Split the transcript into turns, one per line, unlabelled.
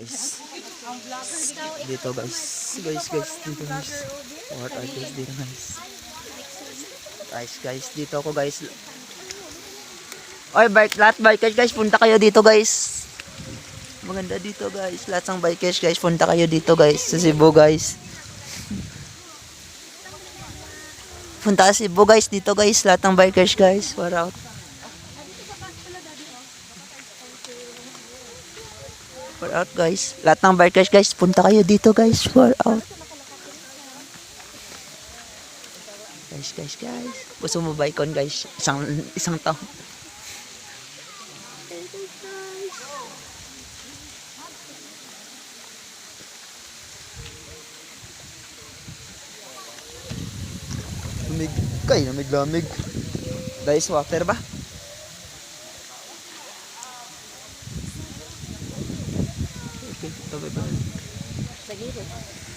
guys. Dito guys. Dito guys. What are guys dito guys? Guys, dito ako guys. Oy, lahat bikers guys, punta kayo dito guys. Maganda dito guys. Lahat ng bikers guys, punta kayo dito guys. Sa Cebu guys. Punta sa Cebu guys, dito guys. Lahat ng bikers guys. Far out. Far out guys. Lahat ng bikers guys, punta kayo dito guys. Far out. Guys. Gusto mo bikon guys? Isang taon. Lamig. Dahil water ba? Okay, ito ba?
Sa gilid.